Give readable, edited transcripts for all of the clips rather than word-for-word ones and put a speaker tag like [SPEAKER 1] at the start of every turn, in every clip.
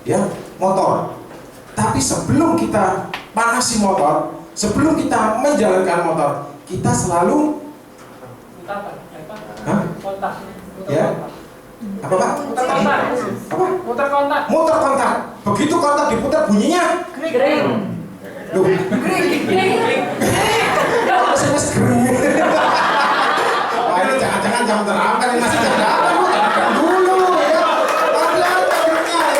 [SPEAKER 1] ya, motor. Tapi sebelum kita panasi motor, sebelum kita menjalankan motor, kita selalu
[SPEAKER 2] kontak.
[SPEAKER 1] Ya. Apa Pak?
[SPEAKER 2] Muter kontak.
[SPEAKER 1] Apa?
[SPEAKER 2] Muter kontak.
[SPEAKER 1] Muter kontak. Begitu kontak diputar bunyinya
[SPEAKER 2] Kering.
[SPEAKER 1] loh.
[SPEAKER 2] Kering.
[SPEAKER 1] SMS kering. Wah, ini jangan-jangan jam terangkat ini masih jam datang. Tekan dulu ya. Hati-hati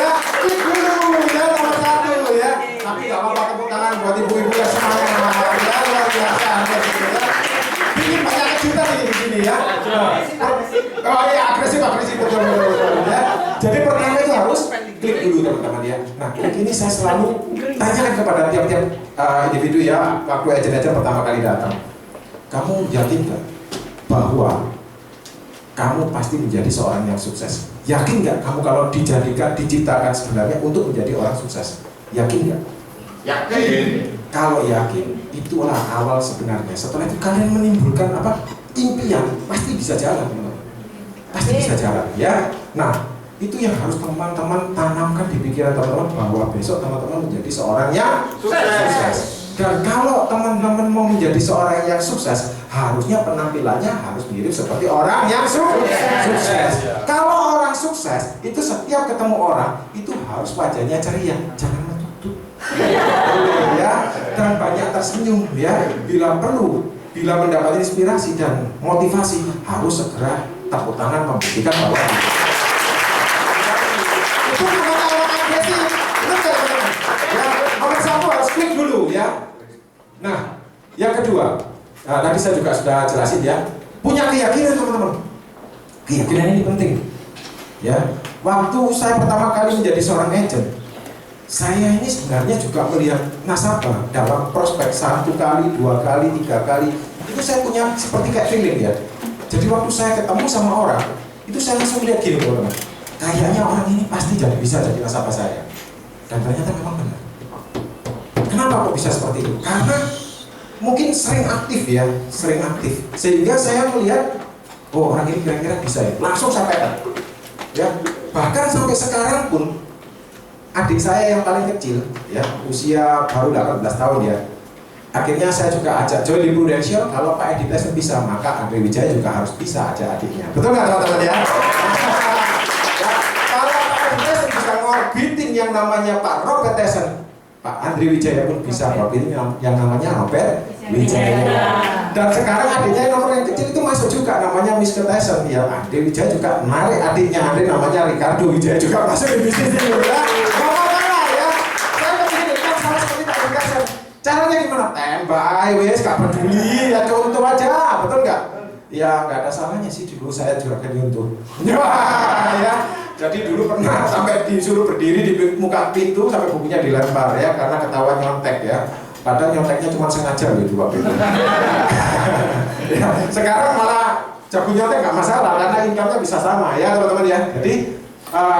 [SPEAKER 1] ya. Klik dulu ya nomor 1 ya. Tapi gak apa-apa, tepuk tangan buat ibu-ibu yang semangat ya, luar biasa gitu ya. Bikin banyak kejutan ini di sini ya. Oh iya, agresif betul ya. Jadi pertama itu harus klik dulu teman-teman ya. Nah, klik ini saya selalu tanyakan kepada tiap-tiap individu ya, waktu aja pertama kali datang. Kamu yakin nggak bahwa kamu pasti menjadi seorang yang sukses? Yakin nggak kamu kalau diciptakan sebenarnya untuk menjadi orang sukses? Yakin nggak?
[SPEAKER 3] Yakin.
[SPEAKER 1] Kalau yakin, itulah awal sebenarnya. Setelah itu kalian menimbulkan apa? Impian, pasti bisa jalan, teman-teman. Pasti bisa jalan, ya. Nah, itu yang harus teman-teman tanamkan di pikiran teman-teman bahwa besok teman-teman menjadi seorang yang sukses. Dan kalau teman-teman mau menjadi seorang yang sukses, harusnya penampilannya harus mirip seperti orang yang sukses. Kalau orang sukses, itu setiap ketemu orang itu harus wajahnya ceria, jangan menutup. Ya, dan banyak tersenyum ya. Bila perlu, bila mendapat inspirasi dan motivasi, harus segera tepuk tangan membuktikan bahwa itu bukan orang agresif. Ya, nomor 1 harus klik dulu ya. Nah, yang kedua, tadi saya juga sudah jelasin ya, punya keyakinan teman-teman. Keyakinan ini penting. Ya, waktu saya pertama kali menjadi seorang agent, saya ini sebenarnya juga melihat nasabah dalam prospek 1 kali, 2 kali, 3 kali. Itu saya punya seperti kayak feeling ya. Jadi waktu saya ketemu sama orang, itu saya langsung lihat gini teman-teman. Kayaknya orang ini pasti bisa jadi nasabah saya. Dan ternyata memang benar. Kenapa kok bisa seperti itu? Karena mungkin sering aktif ya, sering aktif. Sehingga saya melihat, oh orang ini kira-kira bisa ya. Langsung sampaikan. Ya, bahkan sampai sekarang pun adik saya yang paling kecil, ya usia baru 18 tahun ya. Akhirnya saya juga ajak join di Prudential. Kalau Pak Edi Tyson bisa, maka Andre Wijaya juga harus bisa ajak adiknya. Betul nggak teman-teman ya? Kalau Pak Edi Tyson bisa ngorbitin yang namanya Pak Robert Tyson, Pak Andre Wijaya pun bisa ngorbitin yang namanya Robert Wijaya. Dan sekarang adiknya yang nomor yang kecil itu masuk juga namanya Mr. Tyson ya. Andre Wijaya juga narik adiknya Andre namanya Ricardo Wijaya juga masuk di bisnis ini ya. Caranya gimana? Tembak, wes gak peduli, ya contoh aja, betul nggak? Ya nggak ada salahnya sih, dulu saya juga kan nyuntuh. Ya, jadi dulu pernah sampai disuruh berdiri di muka pintu sampai bukunya dilempar ya, karena ketahuan nyontek ya. Padahal nyonteknya cuma sengaja gitu waktu itu. Ya, sekarang malah jago nyontek nggak masalah karena income-nya bisa sama ya teman-teman ya. Jadi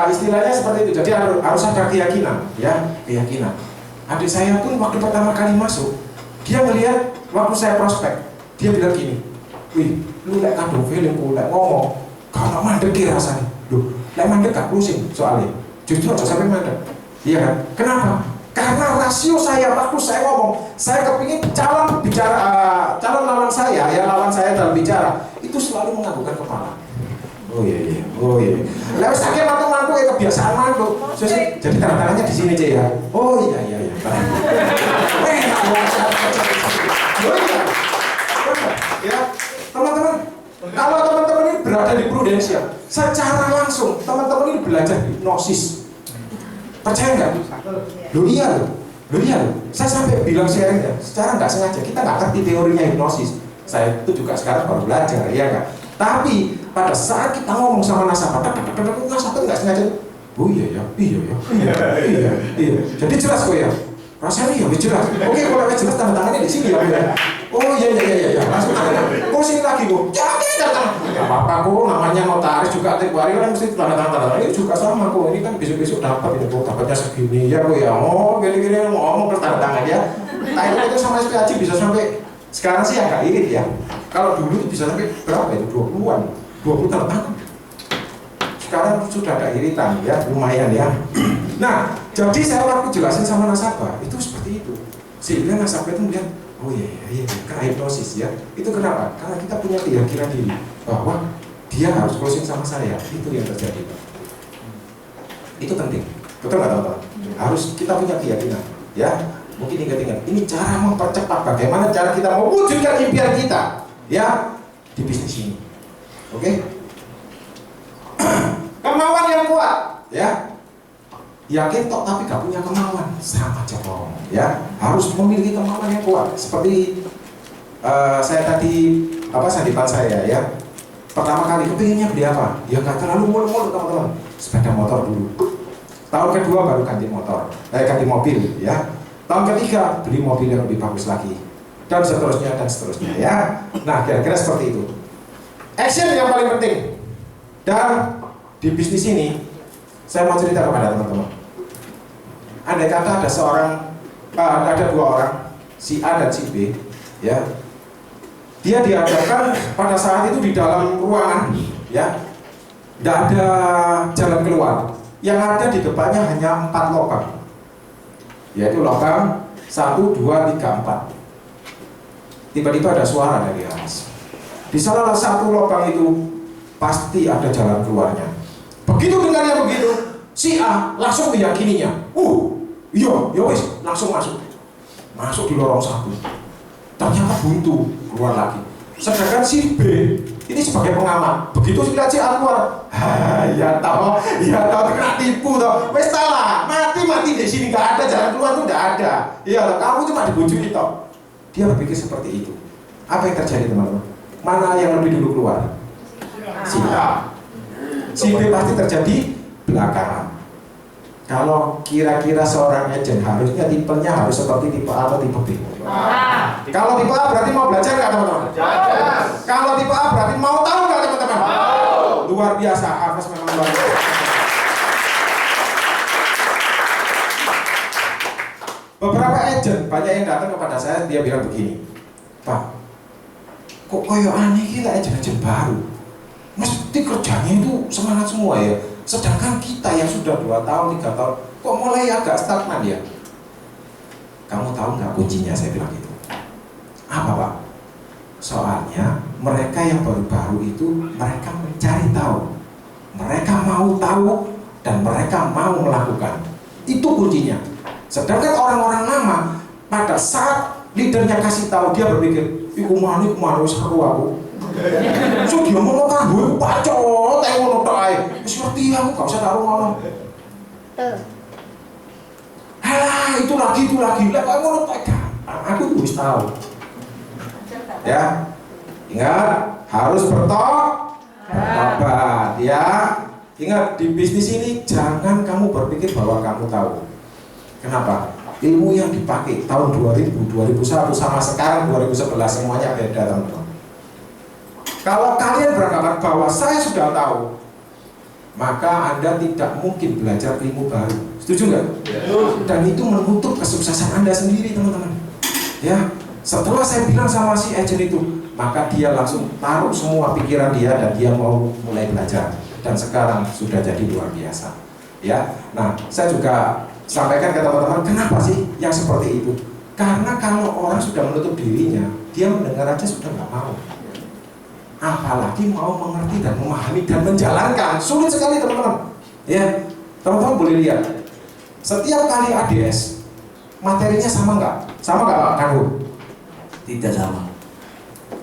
[SPEAKER 1] istilahnya seperti itu. Jadi harus ada keyakinan, ya keyakinan. Adik saya pun waktu pertama kali masuk, dia melihat waktu saya prospek, dia bilang gini, wih, lu lek kado feeling, lu lek ngomong, kalau mandek dia rasanya, loh, lek mandek gak pusing soalnya, justru aja sampai mandek, iya kan? Kenapa? Karena rasio saya waktu saya ngomong, saya kepingin calon lawan saya, ya lawan saya dalam bicara, itu selalu menganggukkan kepala. Oh iya, oh iya. Lalu sakit mantu ya kebiasaan mantu. Jadi tangannya di sini aja ya. Oh iya. Ya, teman-teman, kalau teman-teman ini berada di Prudential, secara langsung teman-teman ini belajar hipnosis. Percaya nggak? Loh iya. Saya sampai bilang sharing ya, secara nggak sengaja kita nggak ngerti teorinya hipnosis. Saya itu juga sekarang baru belajar, ya nggak? Tapi pada saat kita ngomong sama nasabah, nasabah nggak sengaja. Oh iya. Jadi jelas kok ya. Rasanya ya jelas. Oke, kalau jelas tanda tangannya di sini ya. Oh iya. Langsung aja. Kok sini lagi kok? Jangan. Gak apa-apa kok. Namanya notaris juga tiap hari kan mesti tanda tangan. Ini juga sama kok. Ini kan besok dapat ini kok dapatnya segini ya kok ya. Oh gini ngomong terus tanda tangan ya. Tanya itu sama SPAJ bisa sampai sekarang sih agak irit ya. Kalau dulu itu bisa sampai berapa itu? 20-an. 20 tanda tangan. Sekarang sudah ada iritan ya, lumayan ya. Nah, jadi saya waktu jelasin sama nasabah itu seperti itu. Sehingga nasabah itu melihat, oh iya, kena hipnosis ya. Itu kenapa? Karena kita punya keyakinan diri bahwa dia harus closing sama saya. Itu yang terjadi. Itu penting. Betul nggak teman-teman? Harus kita punya keyakinan. Ya, mungkin ingat-ingat. Ini cara mempercepat bagaimana cara kita mewujudkan impian kita. Ya, di bisnis ini. Oke? Kemauan yang kuat. Ya. Yakin tok tapi gak punya kemauan sama aja bohong, ya. Harus memiliki kemauan yang kuat. Seperti saya tadi sandipan saya ya. Pertama kali kepinginnya beli apa? Ya gak terlalu mulu-mulu teman-teman. Sepeda motor dulu. Tahun kedua baru ganti motor, ganti mobil ya. Tahun ketiga beli mobil yang lebih bagus lagi. Dan seterusnya ya. Nah, kira-kira seperti itu. Action yang paling penting. Dan di bisnis ini saya mau cerita kepada teman-teman. Andai kata ada dua orang, si A dan si B, ya, dia dihadapkan pada saat itu di dalam ruangan, ya, tidak ada jalan keluar. Yang ada di depannya hanya 4 lubang, yaitu lubang 1, 2, 3, 4. Tiba-tiba ada suara dari atas. Di salah satu lubang itu pasti ada jalan keluarnya. Begitu dengarnya begitu, si A langsung meyakininya. Iya, wis, langsung masuk di lorong 1. Ternyata buntu, keluar lagi. Sedangkan si B ini sebagai pengamat, begitu si A keluar, ya tahu kena tipu toh. Wis salah, mati di sini, nggak ada jalan keluar tuh, nggak ada. Iya, kamu cuma dibujuki toh. Dia berpikir seperti itu. Apa yang terjadi teman-teman? Mana yang lebih dulu keluar? Si A. Si B pasti terjadi belakangan. Kalau kira-kira seorang agent harusnya tipenya harus seperti tipe A atau tipe B? Kalau tipe A berarti mau belajar nggak teman-teman? Kalau tipe A berarti mau tahu nggak teman-teman? Luar biasa, Harvest memang luar biasa. Beberapa agent banyak yang datang kepada saya, dia bilang begini, Pak, kok koyo aneh kita agent-agent baru, mesti kerjanya itu semangat semua ya. Sedangkan kita yang sudah 2 tahun, 3 tahun, kok mulai agak stagnan ya? Kamu tahu nggak kuncinya? Saya bilang gitu. Apa Pak? Soalnya mereka yang baru-baru itu, mereka mencari tahu, mereka mau tahu, dan mereka mau melakukan. Itu kuncinya. Sedangkan orang-orang lama, pada saat leadernya kasih tahu, dia berpikir, iku mana seru aku. So dia mau kan gue pacot, ngono tok ae. Wis ngerti aku gak usah taruh ngono. Halah, itu lagi. Lah kok ngono tok. Aku wis tahu. Ya. Ingat, harus bertobat ya. Ingat, di bisnis ini jangan kamu berpikir bahwa kamu tahu. Kenapa? Ilmu yang dipakai tahun 2000, 2001 sama sekarang 2011 semuanya beda teman-teman. Kalau kalian beranggapan bahwa saya sudah tahu, maka Anda tidak mungkin belajar ilmu baru. Setuju nggak? Dan itu menutup kesuksesan Anda sendiri teman-teman. Ya, setelah saya bilang sama si agent itu, maka dia langsung taruh semua pikiran dia dan dia mau mulai belajar. Dan sekarang sudah jadi luar biasa. Ya, nah saya juga sampaikan ke teman-teman, kenapa sih yang seperti itu? Karena kalau orang sudah menutup dirinya, dia mendengar aja sudah nggak mau. Apalagi mau mengerti dan memahami dan menjalankan, sulit sekali teman-teman. Ya, teman-teman boleh lihat. Setiap kali ADS, materinya sama nggak? Sama nggak Pak Kanggu?
[SPEAKER 3] Tidak sama.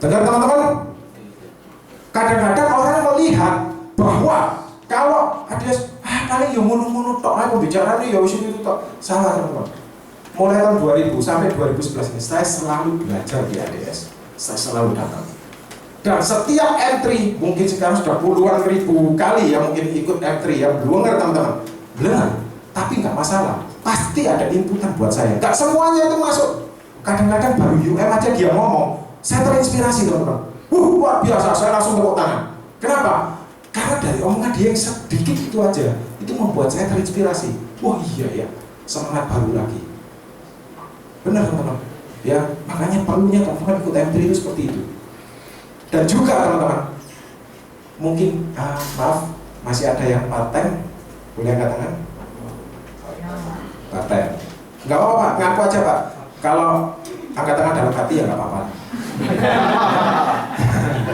[SPEAKER 1] Dengar teman-teman? Kadang-kadang orang melihat bahwa kalau ADS, paling yang munu-munu tok, aku bicara nih ya wis itu tok. Salah teman-teman. Mulai tahun 2000 sampai 2011 ini, saya selalu belajar di ADS. Saya selalu datang. Dan setiap entry, mungkin sekarang sudah puluhan ribu kali yang mungkin ikut entry, yang belum ngerti teman-teman. Belum, tapi nggak masalah. Pasti ada inputan buat saya. Nggak semuanya itu masuk. Kadang-kadang baru UM aja dia ngomong, saya terinspirasi teman-teman. Luar biasa, saya langsung tepuk tangan. Kenapa? Karena dari omongan dia yang sedikit itu aja, itu membuat saya terinspirasi. Wah iya ya, semangat baru lagi. Benar teman-teman. Ya, makanya perlunya teman-teman ikut entry itu seperti itu. Dan juga teman-teman, mungkin maaf, masih ada yang part time, boleh angkat tangan? Partai. Nggak apa-apa Pak, ngaku aja Pak. Kalau angkat tangan dalam hati ya nggak apa-apa.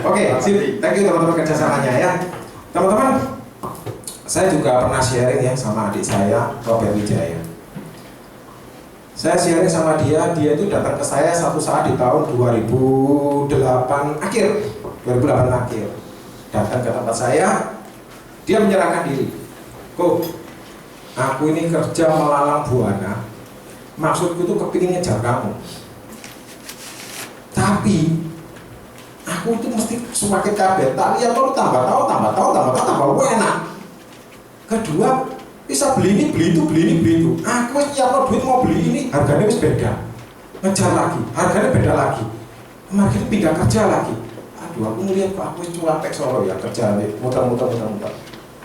[SPEAKER 1] Oke, sip. Thank you teman-teman kerjasamanya ya. Teman-teman, saya juga pernah sharing ya sama adik saya, Robert Wijaya. Saya sharing sama dia itu datang ke saya satu saat di tahun 2008 akhir. Datang ke tempat saya, dia menyerahkan diri. Kok, aku ini kerja melalang buana, maksudku tuh kepingin ngejar kamu. Tapi aku tuh mesti semakin kabeh. Tak lihat lo tambah tahu enak. Kedua, bisa beli ini, beli itu. Aku tiap duit mau beli ini, harganya wis beda. Ngejar lagi, harganya beda lagi. Kemarin pindah kerja lagi. Aduh, aku ngeliat kok aku cuapek Solo ya kerja nih, muter.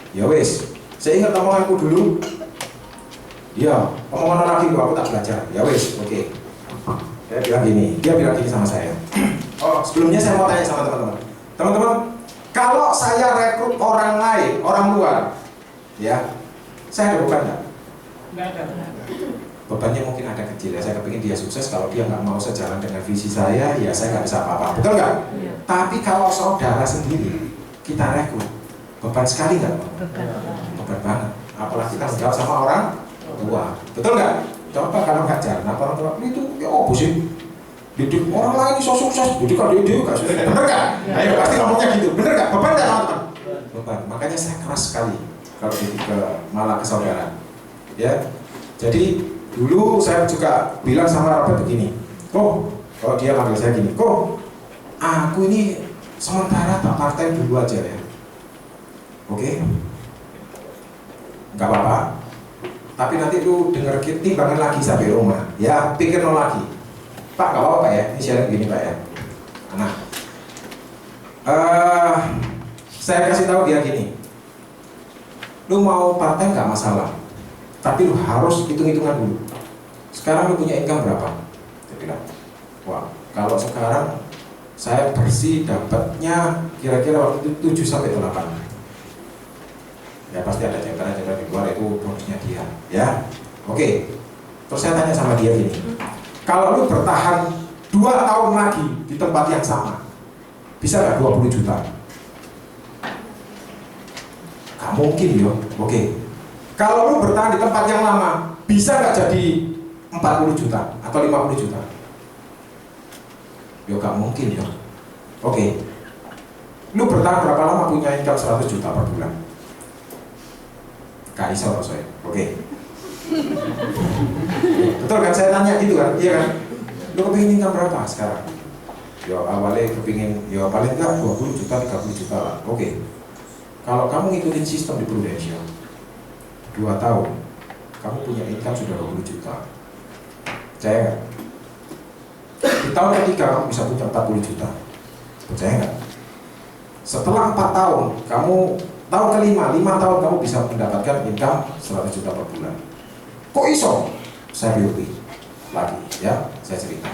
[SPEAKER 1] Ya wis, saya ingat omonganku dulu. Ya, omongan lagi kok aku tak belajar. Ya wis, oke. Dia bilang gini sama saya. Oh, sebelumnya saya mau tanya sama teman-teman. Teman-teman, kalau saya rekrut orang lain, orang luar, ya, saya ada beban nggak?
[SPEAKER 2] Nggak ada.
[SPEAKER 1] Bebannya mungkin ada kecil ya. Saya kepingin dia sukses. Kalau dia nggak mau sejalan dengan visi saya, ya saya nggak bisa apa-apa. Betul nggak?
[SPEAKER 2] Iya.
[SPEAKER 1] Tapi kalau saudara sendiri kita rekrut, beban sekali nggak? Beban banget. Apalagi kita menjawab sama orang tua. Betul nggak? Coba kalau nggak jalan, orang tua itu ya oh sih. Didik orang lain iso sukses, didik kalau dia nggak sukses. Bener nggak? Ayo pasti ngomongnya gitu. Bener nggak? Beban nggak teman-teman? Beban. Makanya saya keras sekali kalau didik malah ke saudara. Ya. Jadi dulu saya juga bilang sama Robert begini. Kok, kalau dia panggil saya gini, kok aku ini sementara tak partai dulu aja ya. Oke? Nggak apa-apa. Tapi nanti lu denger timbangan lagi sampai rumah. Ya, pikir no lagi. Pak, nggak apa-apa Pak ya. Ini sharing gini Pak ya. Nah, saya kasih tahu dia gini. Lu mau partai nggak masalah. Tapi lu harus hitung-hitungan dulu. Sekarang lu punya income berapa? Dia bilang, wah, kalau sekarang saya bersih dapatnya kira-kira waktu itu 7-8. Ya pasti ada jabaran-jabaran di luar itu bonusnya dia. Ya, oke. Terus saya tanya sama dia gini, kalau lu bertahan 2 tahun lagi di tempat yang sama, bisa nggak 20 juta? Gak mungkin yo. Oke. Kalau lu bertahan di tempat yang lama, bisa nggak jadi 40 juta atau 50 juta? Yo gak mungkin yo. Oke. Lu bertahan berapa lama punya income 100 juta per bulan? Gak iso saya. Oke. Betul kan saya tanya gitu kan? Iya kan? Lu kepingin income berapa sekarang? Yo awalnya kepingin yo paling enggak 20 juta 30 juta lah. Oke. Kalau kamu ngikutin sistem di Prudential 2 tahun, kamu punya income sudah 20 juta. Percaya nggak? Di tahun ketiga kamu bisa punya 40 juta. Percaya nggak? Setelah 4 tahun, kamu tahun kelima, 5 tahun kamu bisa mendapatkan income 100 juta per bulan. Kok iso? Saya BUP lagi, ya, saya cerita.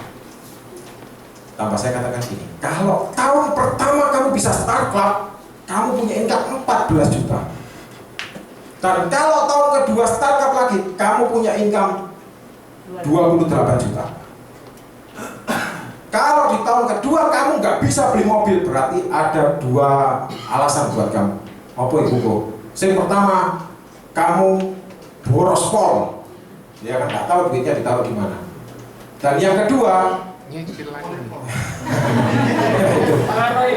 [SPEAKER 1] Tambah saya katakan gini, kalau tahun pertama kamu bisa start club, kamu punya income 14 juta. Dan kalau tahun kedua startup lagi, kamu punya income 28 juta. Kalau di tahun kedua kamu nggak bisa beli mobil, berarti ada 2 alasan buat kamu. Apa ibu kok? Yang pertama, kamu boros pol, ya kan nggak tahu duitnya ditaruh di mana. Dan yang kedua,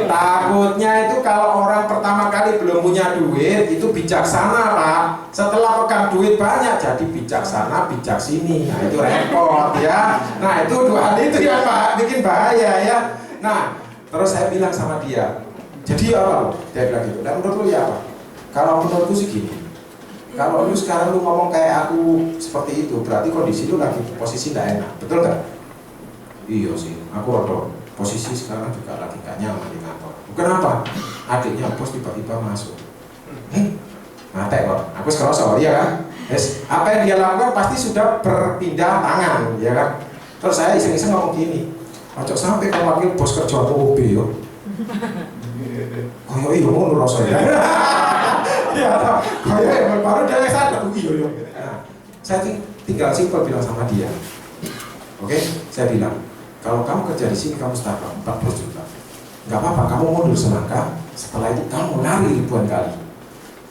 [SPEAKER 1] takutnya itu kalau orang pertama kali belum punya duit itu bijaksana Pak. Setelah pegang duit banyak jadi bijaksana bijak sini. Nah itu repot ya. Nah itu 2 hal itu ya Pak bikin bahaya ya. Nah terus saya bilang sama dia, jadi apa? Dia bilang gitu. Dan menurut lu ya apa? Kalau menurutku sih gini. Kalau lu sekarang lu ngomong kayak aku seperti itu, berarti kondisi lu lagi posisi tidak enak, betul nggak? Iya sih, aku rodo. Posisi sekarang juga lagi gak nyaman di kantor. Kenapa? Adiknya bos tiba-tiba masuk. Mate kok. Aku sekarang ya kan. Yes. Apa yang dia lakukan pasti sudah berpindah tangan, ya kan. Terus saya iseng-iseng ngomong gini. Ojo sampai kalau wakil bos kerja atau OB yo. Koyo iya ngono rasane. Ya, koyo baru dia sadar iya yo. Saya tinggal simpel bilang sama dia, oke, saya bilang, kalau kamu kerja di sini kamu startup 14 juta, nggak apa-apa, kamu mundur selangkah, setelah itu kamu lari ribuan kali,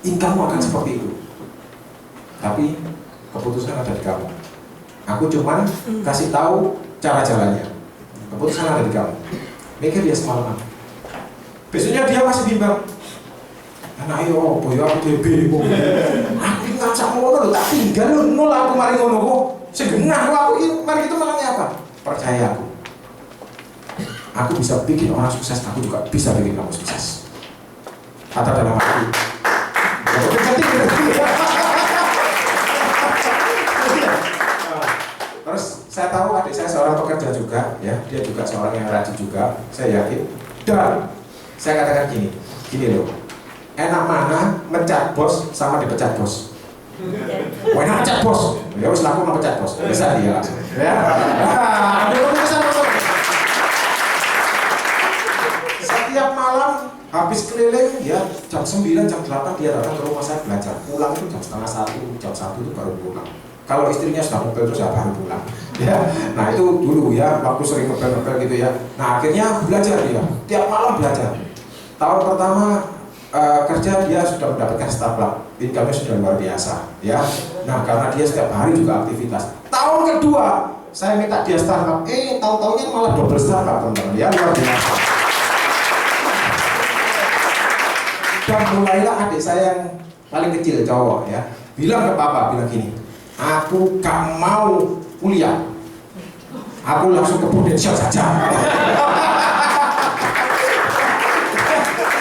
[SPEAKER 1] income akan seperti itu. Tapi keputusan ada di kamu. Aku cuman kasih tahu cara jalannya. Keputusan ada di kamu. Mikir dia semalaman. Besoknya dia masih bimbang. Anak yo, boyo aku DB kok. Aku iki ngacak ngono lho, tak tinggal lho nol aku mari ngono kok. Segenah aku iki mari itu malahnya apa? Percaya aku. Aku bisa bikin orang sukses, aku juga bisa bikin kamu sukses. Kata dalam hati. Terus saya tahu adik saya seorang pekerja juga, ya, dia juga seorang yang rajin juga, saya yakin. Dan saya katakan gini loh, enak mana mencat bos sama dipecat bos? Wah, enak mencat bos, ya wis laku mencat bos, bisa dia langsung. Ya, ada keputusan langsung. Setiap malam habis keliling, ya jam 9, jam 8 dia datang ke rumah saya belajar. Pulang itu jam setengah 1, jam 1 itu baru pulang. Kalau istrinya sudah ngepel terus ya baru pulang. Ya, nah itu dulu ya, waktu sering ngepel gitu ya. Nah akhirnya belajar dia, tiap malam belajar. Tahun pertama kerja dia sudah mendapatkan startup, income-nya sudah luar biasa. Ya, nah karena dia setiap hari juga aktivitas. Tahun kedua saya minta dia startup, tahu-taunya malah double startup teman-teman. Ya luar biasa. Dan mulailah adik saya yang paling kecil cowok ya, bilang ke papa, bilang gini, aku gak mau kuliah, aku langsung ke Prudential saja.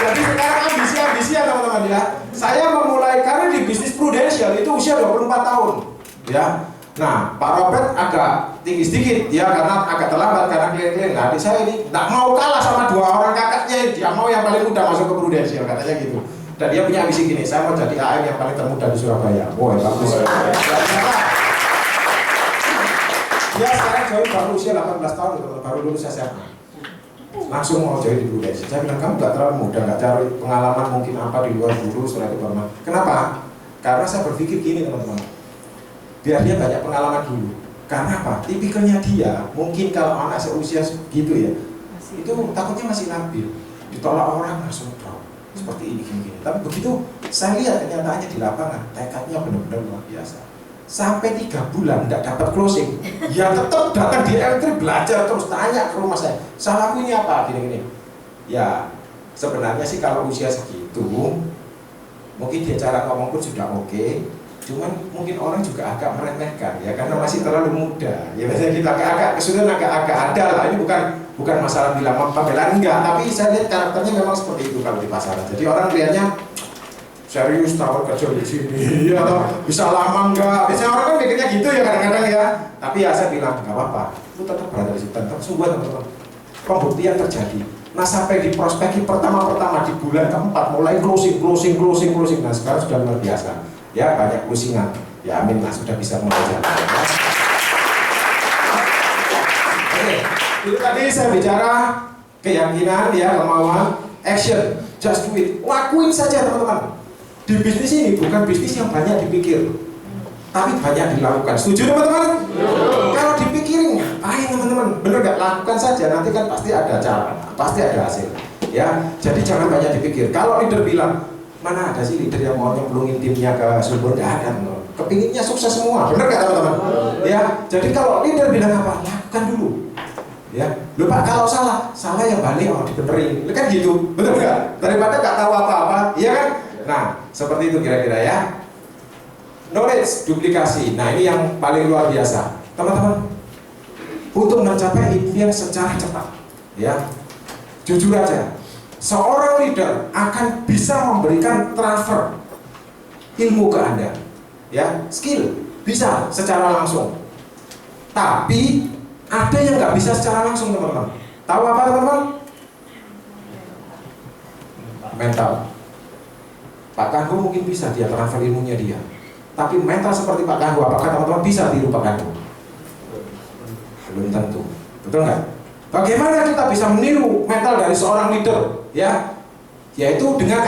[SPEAKER 1] Jadi sekarang ambisi ya teman-teman ya, saya memulai karir di bisnis Prudential itu usia 24 tahun ya. Nah Pak Robert agak tinggi sedikit ya, karena agak terlambat karena klien-klien. Nah adik saya ini gak mau kalah sama dua orang kakaknya, dia mau yang paling muda masuk ke Prudential katanya gitu. Dan dia punya ambisi gini, saya mau jadi AM yang paling termuda di Surabaya. Wah, bagus. Dia sekarang join baru usia 18 tahun, baru lulus SMA. Langsung mau join di Prudential. Saya bilang, kamu gak terlalu muda, gak cari pengalaman mungkin apa di luar dulu, setelah itu baru. Kenapa? Karena saya berpikir gini teman-teman, biar dia banyak pengalaman dulu. Karena apa? Tipikalnya dia, mungkin kalau anak seusia gitu ya, itu takutnya masih labil, ditolak orang langsung drop. Seperti ini gini. Tapi begitu saya lihat kenyataannya di lapangan, tekadnya benar-benar luar biasa. Sampai 3 bulan tidak dapat closing, ya tetap datang di L3 belajar terus, tanya ke rumah saya, salahku ini apa gini-gini. Ya sebenarnya sih kalau usia segitu, mungkin dia cara ngomong pun sudah oke, cuman mungkin orang juga agak meremehkan ya karena masih terlalu muda. Ya biasanya kita agak kesulitan, agak ada lah. Ini bukan masalah bilang pembelaan enggak, tapi saya lihat karakternya memang seperti itu kalau di pasaran. Jadi orang lihatnya serius, tahu kerja di sini, ya atau bisa lama enggak. Biasanya orang kan mikirnya gitu ya kadang-kadang ya. Tapi ya saya bilang nggak apa-apa, lu tetap berada di situ, tetap sungguh teman-teman. Pembuktian terjadi. Nah sampai di prospektif pertama di bulan keempat mulai closing. Nah sekarang sudah luar biasa. Ya banyak closingan. Ya amin lah, sudah bisa mulai jalan. Oke. Itu tadi saya bicara keyakinan, ya, kemauan, action, just do it, lakuin saja teman-teman. Di bisnis ini bukan bisnis yang banyak dipikir, tapi banyak dilakukan. Setuju teman-teman? Kalau dipikirin, ngapain teman-teman? Bener gak? Lakukan saja, nanti kan pasti ada cara, pasti ada hasil. Ya, jadi jangan banyak dipikir. Kalau leader bilang, mana ada sih leader yang mau nyemplungin timnya ke sumber? Gak ada, teman. Kepinginnya sukses semua, bener gak teman-teman? Ya, jadi kalau leader bilang apa? Lakukan dulu. Ya, lupa kalau salah yang balik dibenerin, kan gitu, betul nggak? Daripada nggak tahu apa-apa, iya kan? Nah, seperti itu kira-kira ya. Knowledge duplikasi, nah ini yang paling luar biasa, teman-teman. Untuk mencapai impian secara cepat, ya, jujur aja, seorang leader akan bisa memberikan transfer ilmu ke Anda, ya, skill bisa secara langsung, tapi ada yang nggak bisa secara langsung teman-teman. Tahu apa teman-teman? Mental. Pak Kanggo mungkin bisa dia transfer ilmunya dia, tapi mental seperti Pak Kanggo, apakah teman-teman bisa tiru Pak Kanggo? Belum tentu, betul nggak? Bagaimana kita bisa meniru mental dari seorang leader? Ya, yaitu dengan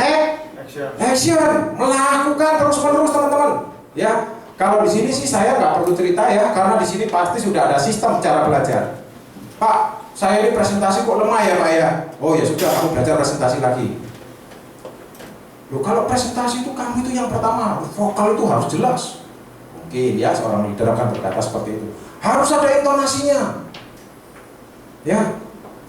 [SPEAKER 1] action, melakukan terus-menerus teman-teman. Ya, Kalau di sini sih saya nggak perlu cerita ya, karena di sini pasti sudah ada sistem cara belajar. Pak, saya ini presentasi kok lemah ya Pak ya? Oh ya sudah, kamu belajar presentasi lagi. Loh, kalau presentasi itu kamu itu yang pertama, vokal itu harus jelas. Mungkin ya seorang leader akan berkata seperti itu. Harus ada intonasinya. Ya.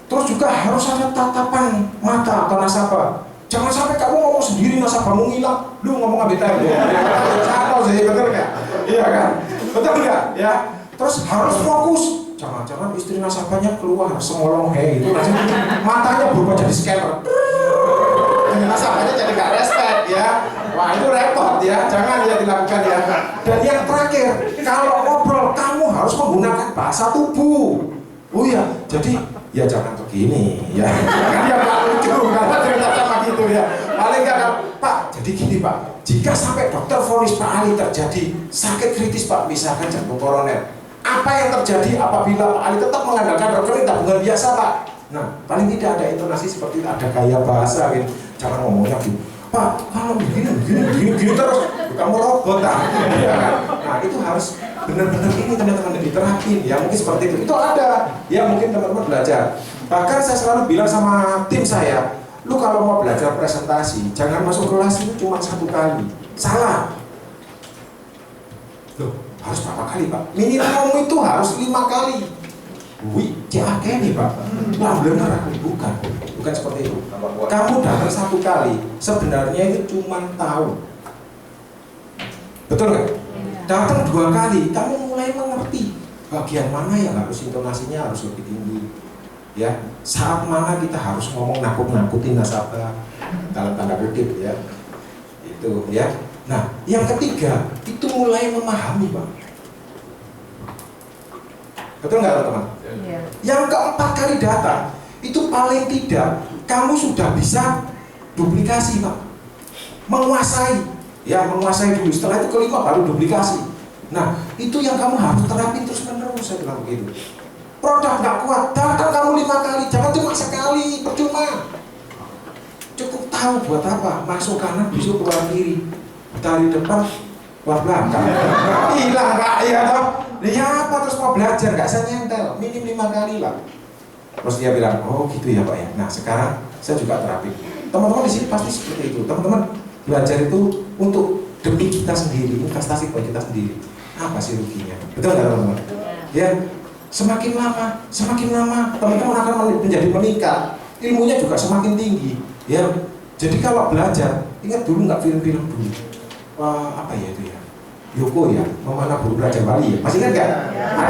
[SPEAKER 1] Terus juga harus ada tatapan mata atau nasabah. Jangan sampai kamu ngomong sendiri nasabahmu ngilang. Lu ngomong ambil tempo. Salah sih, betul nggak? Iya kan? Betul nggak? Ya. Terus harus fokus. Jangan-jangan istri nasabahnya keluar semolong he gitu. Matanya berubah jadi scanner. Nasabahnya jadi nggak respect ya. Wah itu repot ya. Jangan ya dilakukan ya. Dan yang terakhir, kalau ngobrol kamu harus menggunakan bahasa tubuh. Oh iya, jadi ya jangan begini ya. Kan ya Pak lucu kalau cerita sama gitu ya. Paling nggak Pak, jadi gini Pak. Jika sampai dokter vonis Pak Ali terjadi sakit kritis Pak, misalkan jantung koroner, apa yang terjadi apabila Pak Ali tetap mengandalkan rekening tabungan biasa Pak? Nah, paling tidak ada intonasi seperti ada gaya bahasa gitu. Jangan ngomongnya gitu. Pak, kalau begini terus kamu robot ya kan? Nah itu harus benar-benar ini teman-teman diterapin ya, mungkin seperti itu ada ya, mungkin teman-teman belajar. Bahkan saya selalu bilang sama tim saya, lu kalau mau belajar presentasi jangan masuk kelas itu cuma 1 kali, salah. Loh, harus berapa kali Pak? Minimum itu harus 5 kali. Wih, cak nih Pak. Lah bener, bukan seperti itu. Kamu datang 1 kali, sebenarnya itu cuma tahu. Betul nggak? Datang 2 kali, kamu mulai mengerti bagian mana yang harus intonasinya harus lebih tinggi. Ya, saat mana kita harus ngomong nakut-nakutin nasabah dalam tanda kutip ya. Itu ya. Nah, yang ketiga itu mulai memahami Pak. Betul nggak teman-teman?
[SPEAKER 2] Iya.
[SPEAKER 1] Yang keempat kali datang itu paling tidak kamu sudah bisa duplikasi Pak, menguasai dulu. Setelah itu kelima baru duplikasi. Nah itu yang kamu harus terapin terus menerus. Saya bilang begitu. Produk nggak kuat, datang kamu 5 kali, jangan cuma sekali, percuma. Cukup tahu buat apa, masuk kanan besok keluar kiri, dari depan keluar belakang. Hilang nggak ya toh? Ya apa terus mau belajar nggak saya nyentel, minim 5 kali lah. Terus dia bilang, oh gitu ya Pak ya. Nah sekarang saya juga terapin. Teman-teman di sini pasti seperti itu. Teman-teman belajar itu untuk demi kita sendiri, investasi buat kita sendiri. Apa sih ruginya? Betul nggak teman-teman? Ya, semakin lama teman-teman akan menjadi meningkat. Ilmunya juga semakin tinggi. Ya, jadi kalau belajar, ingat dulu nggak film-film dulu. Apa ya itu ya? Yoko ya, Memanah Burung Raja Bali ya. Masih ingat nggak?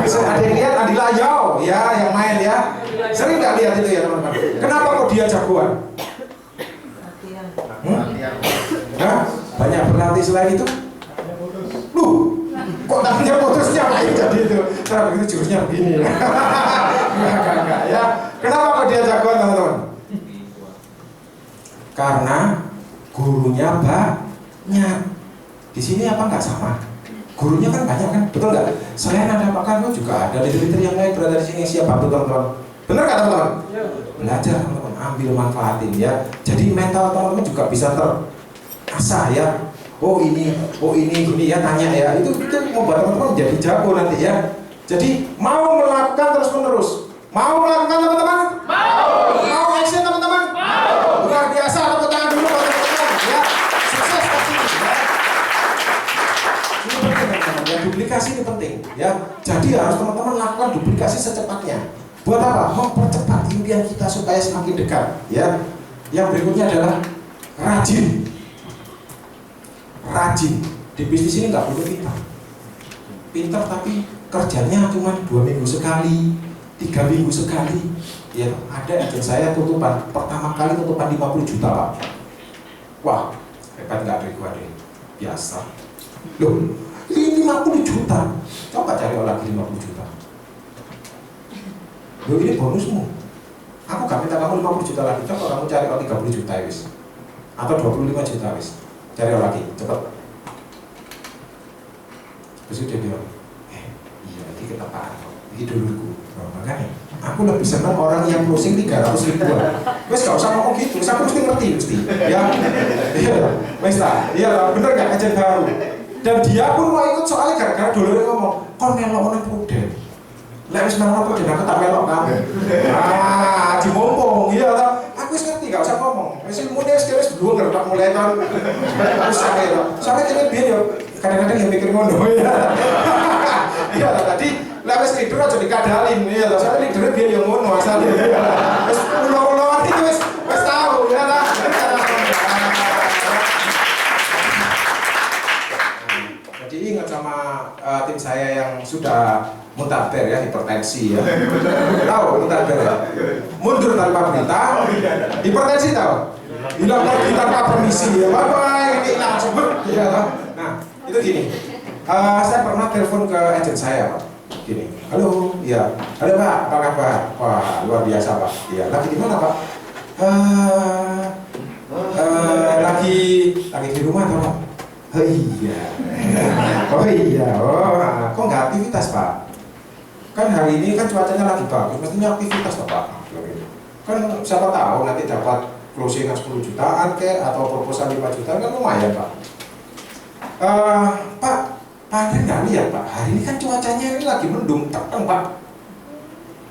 [SPEAKER 1] Ada yang lihat Adi Layau ya, yang main ya. Sering nggak lihat itu ya teman-teman? Kenapa kok dia jagoan? Nah, banyak berlatih selain itu. Loh, kok tangannya putusnya Pak jadi itu? Cara begitu jurusnya begini. Enggak ya. Kenapa kok dia jagoan teman-teman? Karena gurunya banyak. Di sini apa nggak sama? Gurunya kan banyak kan, betul nggak? Selain ada Pak Karno juga ada leader yang lain berada di sini, siapa tuh teman-teman? Benar nggak teman-teman? Belajar teman-teman, ambil manfaatin ya. Jadi mental teman-teman juga bisa terasah ya. Oh ini ya, tanya ya. Itu membuat teman-teman jadi jago nanti ya. Jadi mau melakukan terus menerus. Mau melakukan teman-teman? Mau action teman-teman? Luar biasa, tepuk tangan dulu buat teman-teman ya. Sukses pasti ya. Ya, duplikasi ini penting ya. Jadi harus teman-teman lakukan duplikasi secepatnya. Buat apa? Mempercepat impian kita supaya semakin dekat ya. Yang berikutnya adalah rajin. Di bisnis ini nggak perlu pintar tapi kerjanya cuma 2 minggu sekali, 3 minggu sekali ya. Ada agen saya tutupan, pertama kali tutupan 50 juta Pak. Wah hebat nggak bego deh, biasa loh. Ini 50 juta, coba cari lagi 50 juta. Loh ini bonusmu. Aku gak minta kamu 50 juta lagi, coba kamu cari 30 juta wis. Atau 25 juta wis. Cari lagi, cepat. Terus dia bilang, iya ini ketepaan, ini duluku. Makanya, aku lebih senang orang yang closing 300 ribuan. Wes gak usah ngomong gitu, aku mesti ngerti. Ya, iya, wes lah, iya bener gak aja baru. Dan dia pun mau ikut soalnya gara-gara dulu ngomong, kon melok nang Pruden. Lek wis nang Pruden aku tak melok kamu. Ah, dimumpung, iya toh. Aku wis ngerti gak usah ngomong. Wis ilmune wis dulu ngerti mulai kan. Terus sampai to. Sampai kene biyen yo kadang-kadang yang mikir ngono ya. Iya toh tadi lek wis tidur aja dikadalin, iya toh. Sampai tidur biyen yo ngono asale. Wis ulo-ulo iki wis tahu ya lah. Jadi ingat sama tim saya yang sudah mutaber ya, hipertensi ya. Tahu mutaber ya? Mundur tanpa perintah, hipertensi tahu? Hilang pergi tanpa permisi ya, bye-bye, ini hilang sebut ya. Nah, itu gini, saya pernah telepon ke agen saya Pak. Gini, halo, iya, halo Pak, apa kabar? Wah, luar biasa Pak. Iya, lagi di mana Pak? Lagi di rumah Pak. Oh iya, kok nggak aktivitas Pak? Kan hari ini kan cuacanya lagi bagus, mestinya aktivitas toh Pak. Kan siapa tahu nanti dapat closing 10 jutaan ke atau proposal 5 jutaan kan lumayan Pak. Pak nggak lihat Pak, hari ini kan cuacanya ini lagi mendung, terang Pak.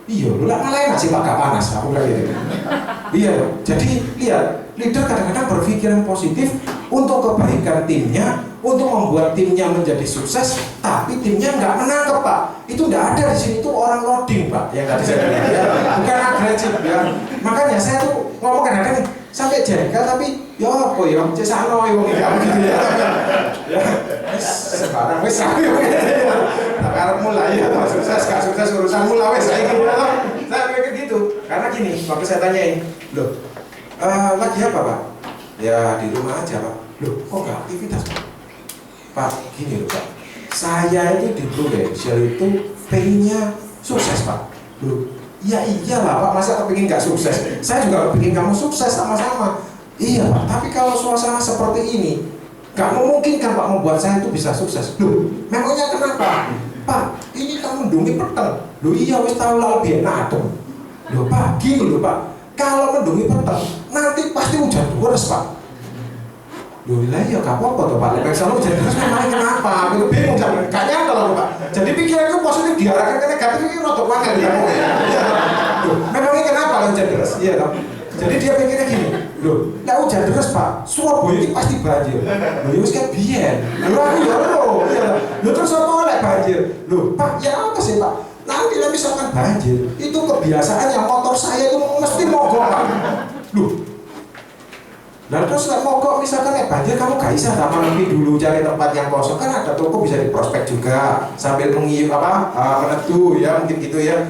[SPEAKER 1] Iya, lu lah malah ngasih Pak gak panas, aku bilang gitu. Iya, jadi lihat, leader kadang-kadang berpikiran positif untuk kebaikan timnya, untuk membuat timnya menjadi sukses, tapi timnya nggak menangkap Pak. Itu nggak ada di sini tuh orang loading Pak, yang tadi saya bilang ya, bukan agresif ya. Makanya saya tuh ngomong kadang-kadang sampai jengkel, tapi yo apa yo, cesano yo gitu ya. Ya, sekarang wes saya sekarang mulai ya, sukses gak sukses urusan mulai wes saya gitu. Saya pikir gitu, karena gini, waktu saya tanyain, loh, lagi apa Pak? Ya di rumah aja Pak. Loh, kok nggak aktivitas Pak? Pak, gini loh Pak, saya itu di Prudential itu pengennya sukses Pak. Loh, ya iyalah Pak, masa kepingin nggak sukses? Saya juga kepingin kamu sukses sama-sama. Iya Pak, tapi kalau suasana seperti ini nggak memungkinkan Pak membuat saya itu bisa sukses. Loh, memangnya kenapa? Pak, ini kan mendungi peteng. Loh iya, wis tahu lah lebih enak dong. Loh Pak, gini loh Pak, kalau mendungi peteng nanti pasti hujan deras Pak. Loh lah ya gak apa-apa tuh Pak, lebih selalu hujan deras memang kenapa? Aku bingung jangan, gak nyata loh Pak. Jadi pikiranku positif diarahkan ke negatif, ini rotok banget ya. Loh, memangnya kenapa lah hujan deras? Iya toh. Jadi dia pikirnya gini, loh, lah hujan deras Pak, Surabaya ini pasti banjir. Loh ya wis kan biyen. Loh aku ya loh, iya toh. Loh terus apa oleh banjir? Loh Pak, ya apa sih Pak? Nanti lah misalkan banjir, itu kebiasaannya motor saya itu mesti mogok Pak. Loh, nah terus mogok misalkan banjir, kamu gak bisa sama lebih dulu cari tempat yang kosong, kan ada toko bisa di prospek juga sambil mengiup meneduh ya mungkin gitu ya.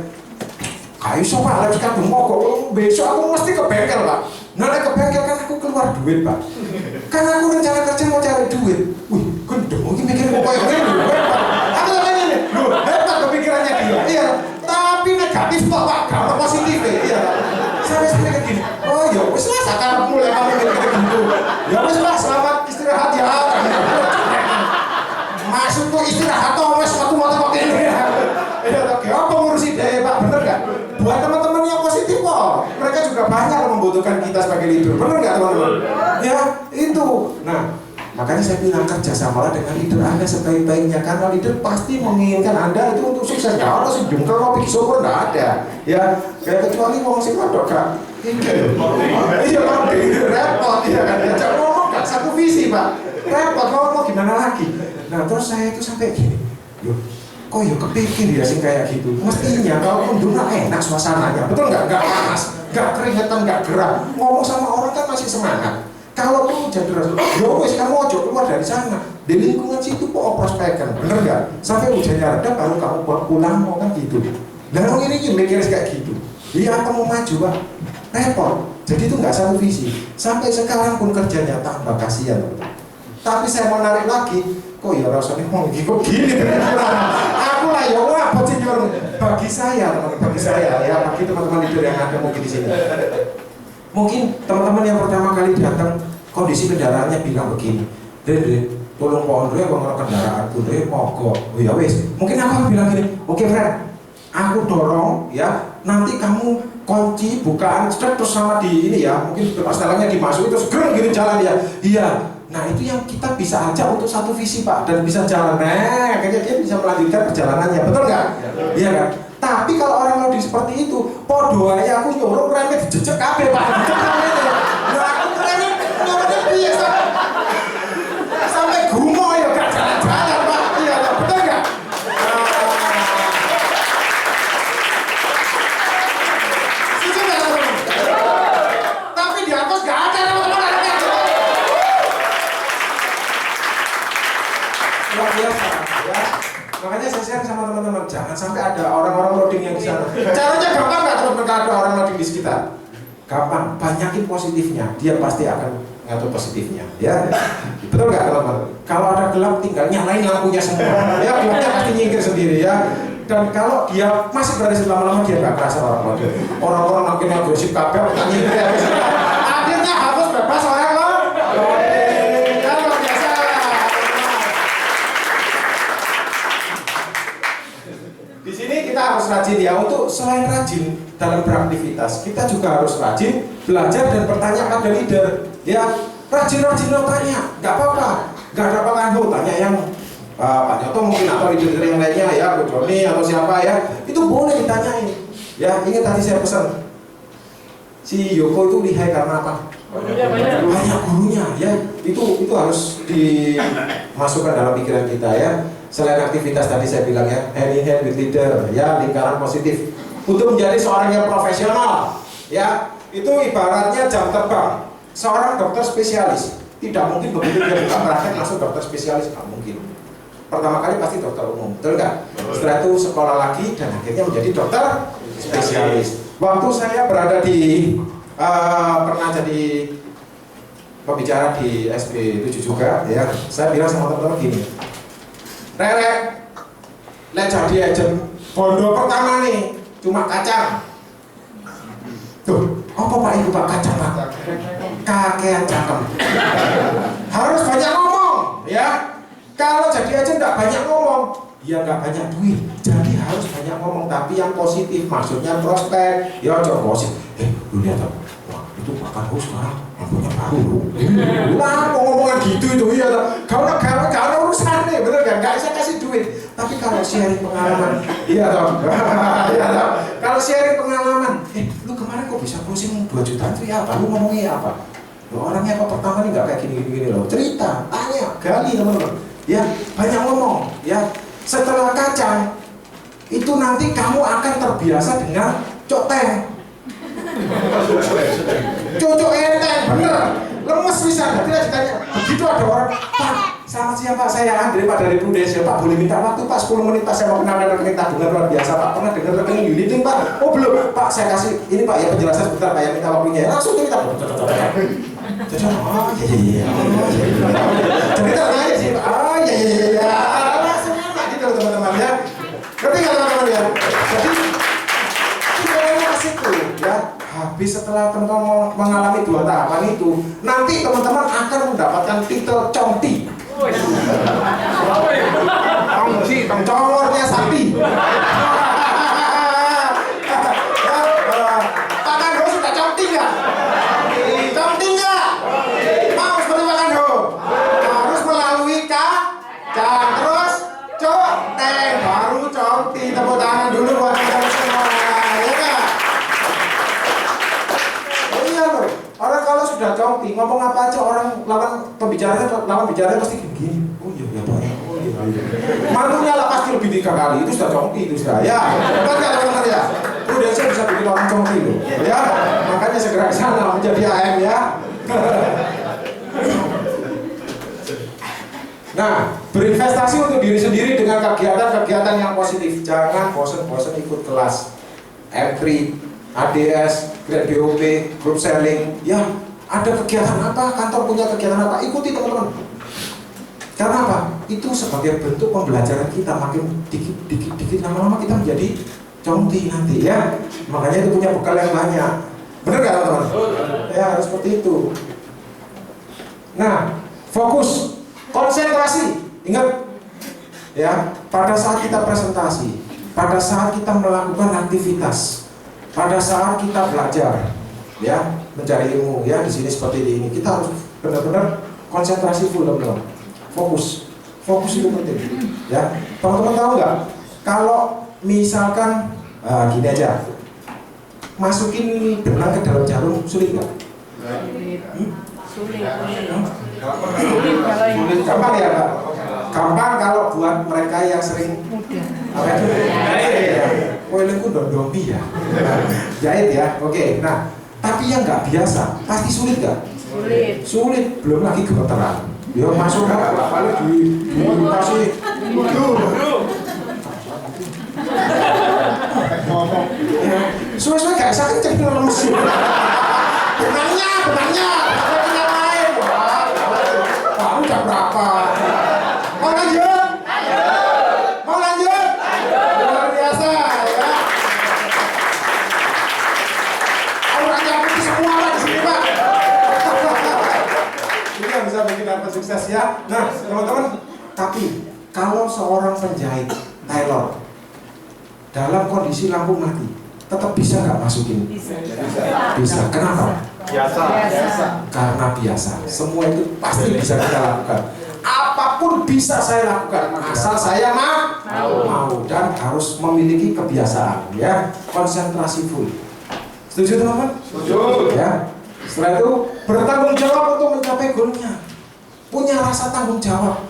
[SPEAKER 1] Gak bisa Pak, harus kan mogok, besok aku mesti ke bengkel Pak. Nah ke bengkel kan aku keluar duit Pak. Kan aku rencana kerja mau cari duit. Wih, gendeng mungkin mikir mau kayak gini. Aku tanya ini, loh hebat kepikirannya dia. Iya, tapi negatif kok Pak, gak positif ya. Iya. Saya kayak gini. Oh ya, wis lah sekarang mulai kamu mikir gitu. Ya wis lah, selamat istirahat ya. Masuk tuh istirahat tuh wis waktu mau ini. Ya oke, apa ngurusin deh Pak, bener gak? Buat teman-teman yang positif kok, mereka juga banyak membutuhkan kita sebagai leader, bener gak teman-teman? Ya itu. Nah, makanya saya bilang kerjasamalah dengan leader Anda sebaik-baiknya, karena leader pasti menginginkan Anda itu untuk sukses. Gak ada sih jungkel kopi syukur, gak ada. Ya, kayak kecuali ngomong sih kodok kak. Iya Pak, repot ya kan. Jangan ngomong gak satu visi Pak. Repot ngomong gimana lagi. Nah terus saya itu sampai gini, loh, kok ya kepikir ya sih kayak gitu. Mestinya kalau mendung enak suasananya, betul nggak? Nggak panas, nggak keringetan, nggak gerah. Ngomong sama orang kan masih semangat. Kalau kamu hujan deras, ya wes kamu ojo keluar dari sana. Di lingkungan situ kok prospekan, bener nggak? Sampai hujannya reda baru kamu pulang mau kan gitu. Dan orang ini mikir kayak gitu. Iya apa mau maju Pak? Repot. Jadi itu nggak satu visi. Sampai sekarang pun kerjanya tambah kasihan. Tapi saya mau narik lagi, kok ya rasanya mau kok gini aku lah ya wah bocior bagi saya ya, bagi teman-teman leader yang ada mungkin di sini. Mungkin teman-teman yang pertama kali datang, kondisi kendaraannya bilang begini, Dre, tolong pohon Dre kalau kendaraan tuh Dre mogok. Oh ya wes, mungkin aku akan bilang gini, oke friend, aku dorong ya, nanti kamu kunci bukaan terus sama di ini ya, mungkin pas talangnya dimasukin terus gereng gini jalan ya. Iya, Nah itu yang kita bisa ajak untuk satu visi Pak, dan bisa jalan, akhirnya dia bisa melanjutkan perjalanannya, betul nggak? Iya kan? Tapi kalau orang mau seperti itu, podo ae aku nyuruh remeh dijejek kabeh Pak. Nah aku remeh nyuruhnya piye sampai gumoh ya gak jalan-jalan Pak. Iya betul nggak? Setuju nggak teman-teman? Tapi di atas nggak ada teman-teman. Luar biasa ya. Makanya saya share sama teman-teman, jangan sampai ada orang-orang loading yang di sana. Caranya gampang nggak teman-teman kalau ada orang loading di sekitar? Gampang, banyakin positifnya, dia pasti akan ngatur positifnya, ya. Betul nggak teman-teman? Kalau ada gelap, tinggal nyalain lampunya semua, ya gelapnya pasti nyingkir sendiri ya. Dan kalau dia masih berada di lama-lama, dia nggak kerasa orang loading. Orang-orang makin agresif kabel, nyingkir ya. Akhirnya hapus bebas orang loading. Ya luar biasa. Di sini kita harus rajin ya, untuk selain rajin dalam beraktivitas, kita juga harus rajin belajar dan bertanya pada leader. Ya, rajin-rajin lo tanya, nggak apa-apa, nggak ada apa-apa, tanya yang Pak Nyoto mungkin atau leader yang lainnya ya, Bu Joni atau siapa ya, itu boleh ditanyain. Ya, ingat tadi saya pesan, si Yoko itu lihai karena apa? Banyak gurunya ya, itu harus dimasukkan dalam pikiran kita ya. Selain aktivitas tadi saya bilang ya, hand in hand with leader ya, lingkaran positif. Untuk menjadi seorang yang profesional ya, itu ibaratnya jam terbang. Seorang dokter spesialis tidak mungkin begitu dia buka praktek langsung dokter spesialis, nggak mungkin. Pertama kali pasti dokter umum, betul nggak? Setelah itu sekolah lagi dan akhirnya menjadi dokter spesialis. Waktu saya berada di pernah jadi pembicara di SB 7 juga ya, saya bilang sama teman-teman gini, Rere, jadi agent bondo pertama nih cuma kacang. Tuh, apa Pak itu Pak kacang Pak? Kakean cakep. Harus banyak ngomong, ya. Kalau jadi agent nggak banyak ngomong, ya nggak banyak duit. Jadi harus banyak ngomong, tapi yang positif, maksudnya prospek. Ya coba sih, lu lihat apa? Wah, itu Pak Karwo sekarang punya baru lu. Wah, ngomongan gitu itu ya. Kalau urusan nih, bener nggak bisa kasih duit. Tapi kalau sharing pengalaman, iya dong. Iya dong. Kalau sharing pengalaman, lu kemarin kok bisa closing 2 juta itu ya apa? Lu ngomongnya apa? Lu orangnya kok pertama nih nggak kayak gini loh. Cerita, tanya, gali teman-teman. Ya, banyak ngomong. Ya, setelah kacang, itu nanti kamu akan terbiasa dengan coteng. Cocok enteng, bener. Lemes bisa, tidak ditanya. Begitu ada orang, Pak, sama siapa? Saya Andre Pak dari Budes ya Pak, boleh minta waktu Pak 10 menit Pak, saya mau kenalan rekening tabungan luar biasa Pak. Pernah dengar rekening uniting Pak? Oh belum Pak, saya kasih ini Pak ya penjelasan sebentar Pak ya, minta waktunya. Langsung kita jadi iya. Jadi tertanya sih Pak, iya. Langsung enak gitu loh teman-teman ya. Ngerti nggak teman-teman ya? Jadi kita masih tuh ya. Habis setelah teman-teman mengalami 2 tahapan itu, nanti teman-teman akan mendapatkan titel Congti. Congornya sapi. Pak Kando sudah Congti nggak? Congti nggak? Mau seperti Pak Kando? Harus melalui kacang, terus coteng, baru Congti. Tepuk tangan dulu buat teman-teman semua. Orang kalau sudah Congti, ngomong apa aja orang lawan bicaranya pasti gini. Oh iya Pak. Oh iya. Mantunya lah pasti lebih 3 kali, itu sudah Congti itu sudah. Ya, benar nggak teman-teman ya? Prudensial bisa bikin orang Congti loh. Ya, makanya segera ke sana menjadi AM ya. Nah, berinvestasi untuk diri sendiri dengan kegiatan-kegiatan yang positif. Jangan bosen-bosen ikut kelas M3, ADS, Grade BOP, group selling, ya ada kegiatan apa, kantor punya kegiatan apa, ikuti teman-teman. Karena apa? Itu sebagai bentuk pembelajaran kita, makin dikit lama-lama kita menjadi Congti nanti ya. Makanya itu punya bekal yang banyak. Benar nggak teman-teman? Ya harus seperti itu. Nah, fokus, konsentrasi, ingat ya. Pada saat kita presentasi, pada saat kita melakukan aktivitas, pada saat kita belajar, ya mencari ilmu, ya di sini seperti ini, kita harus benar-benar konsentrasi full teman-teman, fokus itu penting ya. Teman-teman tahu nggak kalau misalkan gini aja, masukin benang ke dalam jarum sulit nggak?
[SPEAKER 2] Sulit.
[SPEAKER 1] Gampang ya Pak? Gampang kalau buat mereka yang sering apa itu? Koilengku dombi ya, jahit ya. Oke, nah tapi yang nggak biasa pasti sulit nggak? Sulit, belum lagi gemeteran. Ya masuk nggak? Apalagi dikasih suwe-suwe gak usah kenceng lemes. Benangnya lain. Wah, udah berapa? Mau lanjut? Luar biasa ya. Auranya putih semua lah di sini Pak. Ini yang bisa bikin dapat sukses ya. Nah teman-teman, tapi kalau seorang penjahit tailor dalam kondisi lampu mati, tetap bisa nggak masukin? Bisa. Kenapa?
[SPEAKER 4] Biasa.
[SPEAKER 1] Karena biasa. Semua itu pasti bisa kita lakukan. Apapun bisa saya lakukan, asal saya mau dan harus memiliki kebiasaan ya. Konsentrasi full. Setuju teman-teman?
[SPEAKER 4] Setuju.
[SPEAKER 1] Ya. Setelah itu bertanggung jawab untuk mencapai goalnya. Punya rasa tanggung jawab.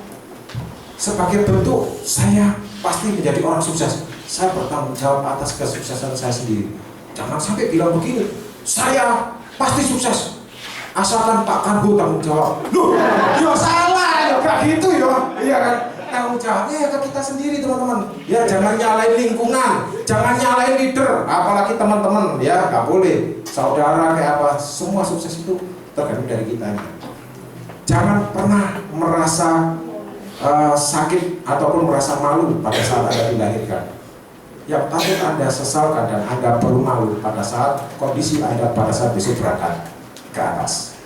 [SPEAKER 1] Sebagai bentuk saya pasti menjadi orang sukses. Saya bertanggung jawab atas kesuksesan saya sendiri. Jangan sampai bilang begini, saya pasti sukses asalkan Pak Kambu tanggung jawab. Loh, ya salah ya, gak gitu ya. Iya kan? Tanggung jawabnya ya ke kita sendiri teman-teman. Ya jangan nyalain lingkungan, jangan nyalain leader, apalagi teman-teman ya, gak boleh. Saudara kayak apa, semua sukses itu tergantung dari kita. Jangan pernah merasa sakit ataupun merasa malu pada saat Anda dilahirkan. Yang patut Anda sesalkan dan Anda perlu malu pada saat kondisi Anda pada saat besok berangkat ke atas.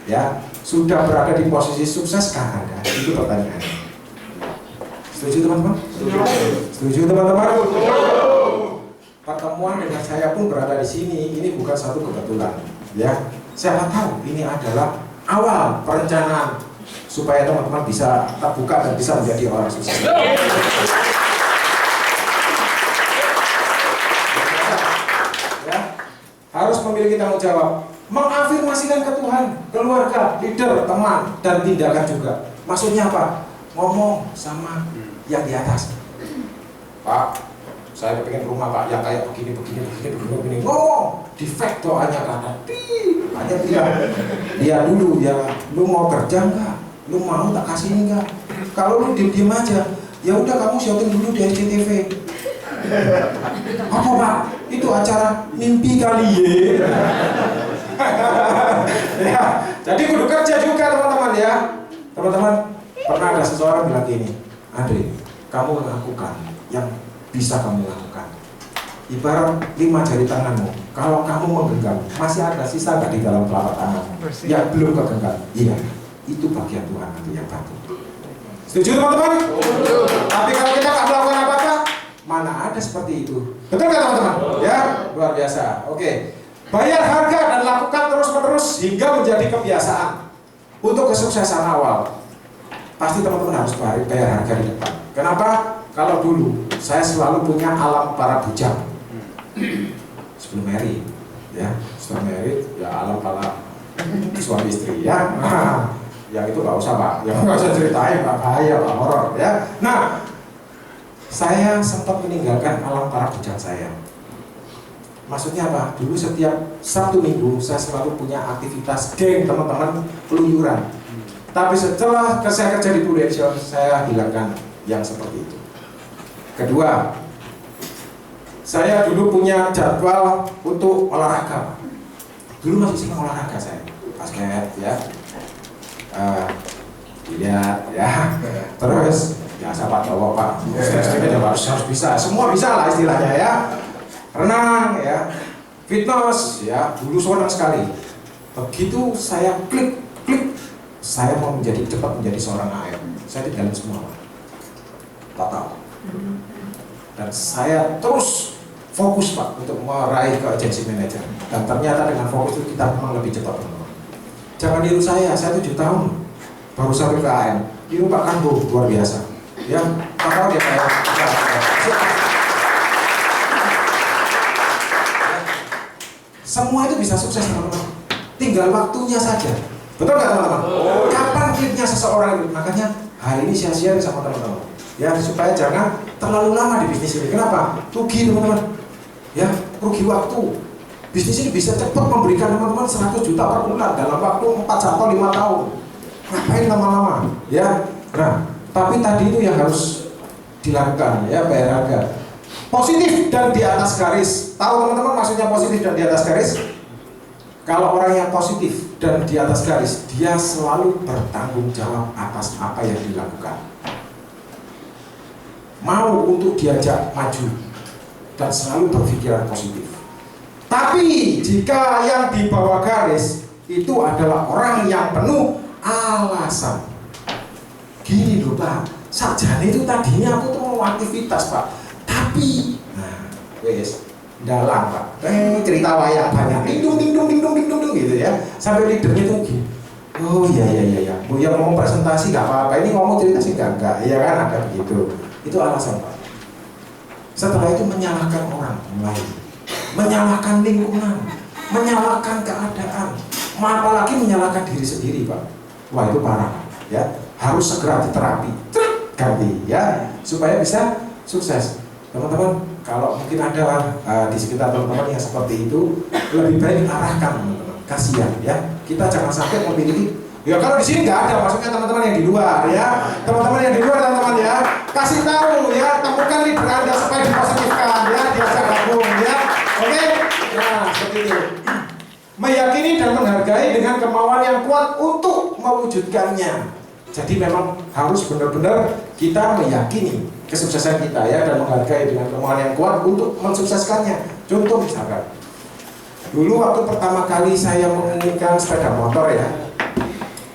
[SPEAKER 1] Ya, sudah berada di posisi sukseskah Anda? Itu pertanyaannya. Setuju teman-teman? Setuju teman-teman? Pertemuan dengan saya pun berada di sini. Ini bukan satu kebetulan. Ya, siapa tahu ini adalah awal perencanaan supaya teman-teman bisa terbuka dan bisa menjadi orang sukses. Harus memiliki tanggung jawab, mengafirmasikan ke Tuhan, keluarga, leader, teman, dan tindakan juga. Maksudnya apa? Ngomong sama yang di atas. Pak, saya pengen rumah Pak yang kayak begini. Ngomong, defect doanya kata, hanya dia dulu ya, lu mau kerja enggak? Lu mau tak kasih enggak? Kalau lu diem aja, ya udah kamu syuting dulu di SCTV. Apa Pak? Itu acara mimpi kali ya. Jadi kudu kerja juga teman-teman ya. Teman-teman, pernah ada seseorang bilang gini, Andre, kamu lakukan yang bisa kamu lakukan. Ibarat 5 jari tanganmu, kalau kamu menggenggam, masih ada sisa nggak di dalam telapak tanganmu yang belum kegenggam? Iya, itu bagian Tuhan nanti yang bantu. Setuju teman-teman? Tapi kalau kita nggak melakukan apa-apa, mana ada seperti itu. Betul nggak teman-teman? Ya, luar biasa. Oke, bayar harga dan lakukan terus-menerus hingga menjadi kebiasaan untuk kesuksesan awal. Pasti teman-teman harus bayar harga di depan. Kenapa? Kalau dulu saya selalu punya alam para bujang sebelum married, ya, setelah married ya alam para suami istri ya. Nah, yang itu nggak usah Pak, yang nggak usah ceritain Pak, bahaya Pak, horor ya. Nah, saya sempat meninggalkan alam para bujang saya. Maksudnya apa? Dulu setiap Sabtu Minggu saya selalu punya aktivitas geng teman-teman keluyuran. Tapi setelah saya kerja di Prudential, saya hilangkan yang seperti itu. Kedua, saya dulu punya jadwal untuk olahraga. Dulu masih senang olahraga saya, basket ya, dilihat ya, terus ya sahabat cowok Pak, harus bisa, semua bisa lah istilahnya ya, renang ya, fitness ya, dulu senang sekali. Begitu saya klik, saya mau cepat menjadi seorang AM, saya tinggalin semua Pak, total. Dan saya terus fokus Pak untuk meraih ke agency manager. Dan ternyata dengan fokus itu kita memang lebih cepat. Jangan niru saya 7 tahun baru sampai ke AM, ini Pak Kambo luar biasa. Ya, apa dia kayak semua itu bisa sukses teman-teman. Tinggal waktunya saja. Betul nggak teman-teman? Kapan kliknya seseorang itu? Makanya hari ini saya share sama teman-teman. Ya, supaya jangan terlalu lama di bisnis ini. Kenapa? Rugi teman-teman. Ya, rugi waktu. Bisnis ini bisa cepat memberikan teman-teman 100 juta per bulan dalam waktu 4 atau 5 tahun. Ngapain lama-lama? Ya. Nah, tapi tadi itu yang harus dilakukan ya, bayar harga. Positif dan di atas garis. Tahu teman-teman maksudnya positif dan di atas garis? Kalau orang yang positif dan di atas garis, dia selalu bertanggung jawab atas apa yang dilakukan. Mau untuk diajak maju dan selalu berpikiran positif. Tapi jika yang di bawah garis itu adalah orang yang penuh alasan. Gini loh Pak, sajane itu tadinya aku tuh mau aktivitas Pak, tapi nah, wes dalam Pak, cerita wayang banyak, ding dong gitu ya, sampai leadernya tuh gini, oh iya, bu yang ngomong presentasi nggak apa-apa, ini ngomong cerita sih enggak, ya kan ada begitu, itu alasan Pak. Setelah itu menyalahkan orang lain, menyalahkan lingkungan, menyalahkan keadaan, apalagi menyalahkan diri sendiri Pak, wah itu parah ya, harus segera diterapi, ganti ya, supaya bisa sukses. Teman-teman, kalau mungkin ada di sekitar teman-teman yang seperti itu, lebih baik arahkan teman-teman. Kasihan ya, kita jangan sampai memiliki. Ya kalau di sini nggak ada, maksudnya teman-teman yang di luar ya, teman-teman yang di luar teman-teman ya, kasih tahu ya, temukan leader Anda supaya dipositifkan ya, diajak gabung ya, oke? Nah seperti itu. Meyakini dan menghargai dengan kemauan yang kuat untuk mewujudkannya. Jadi memang harus benar-benar kita meyakini kesuksesan kita ya, dan menghargai dengan kemauan yang kuat untuk mensukseskannya. Contoh misalkan, dulu waktu pertama kali saya menginginkan sepeda motor ya,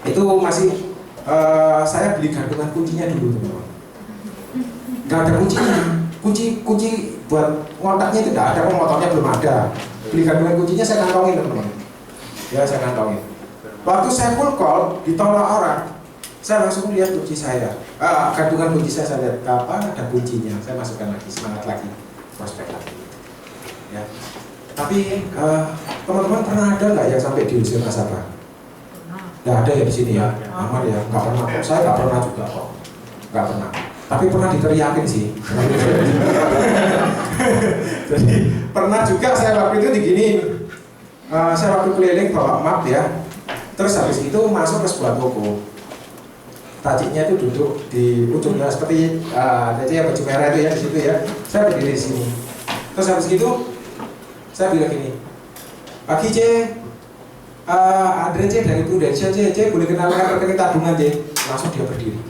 [SPEAKER 1] itu masih saya beli gantungan kuncinya dulu teman-teman. Gak ada kuncinya, kunci buat ngontaknya itu tidak ada, motornya belum ada. Beli gantungan kuncinya saya kantongin teman-teman. Ya saya kantongin. Waktu saya full call ditolak orang, saya langsung lihat kunci saya, gantungan kunci saya lihat kapan ada kuncinya, saya masukkan lagi, semangat lagi, prospek lagi. Ya. Tapi teman-teman pernah ada nggak yang sampai diusir nasabah? Nggak ada ya di sini ya, aman ya, nggak pernah kok. Saya nggak pernah juga kok, nggak pernah. Tapi pernah diteriakin sih. Jadi pernah juga saya waktu itu diginiin, saya waktu keliling bawa map ya, terus habis itu masuk ke sebuah toko. Tajiknya itu duduk di ujungnya seperti yang baju merah itu ya di situ ya. Saya berdiri di sini. Terus habis itu saya bilang gini, Pagi C, Andre C dari Prudensial C, boleh kenalkan rekening tabungan C. Langsung dia berdiri.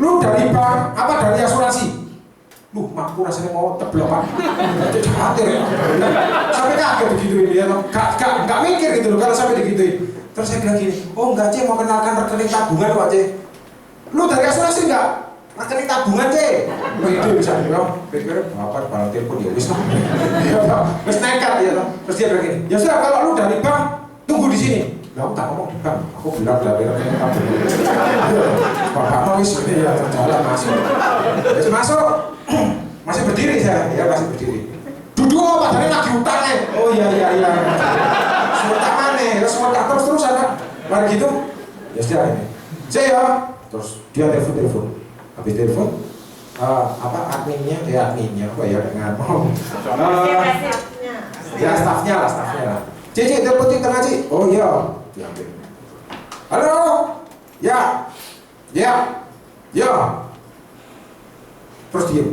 [SPEAKER 1] Lu dari bank apa dari asuransi? Lu aku rasanya mau teblok Pak. Jadi khawatir ya. Sampai kaget begituin dia, gak mikir gitu loh kalau sampai digituin. Terus saya bilang gini, oh enggak C, mau kenalkan rekening tabungan Pak C. Lu dari asuransi enggak? Rekening tabungan C. Itu bisa bilang, pikir apa balang telepon ya wis lah. Wis nekat ya toh. Terus dia bilang gini, ya sudah kalau lu dari bank tunggu di sini. Lah aku tak ngomong di bank, aku bilang dari rekening tabungan. Bapak mau wis ini ya jalan masuk. Wis masuk. Masih berdiri saya, ya masih berdiri. Duduk apa tadi lagi utang nih. Oh iya. Utang mana? Terus utang terus ada. Mari gitu. Ya sudah ini. Saya terus dia telepon. Habis telepon adminnya apa ya dengan mau. Ya stafnya lah. Cici telepon di tengah Ci. Oh iya. Diambil. Halo. Ya. Terus diem.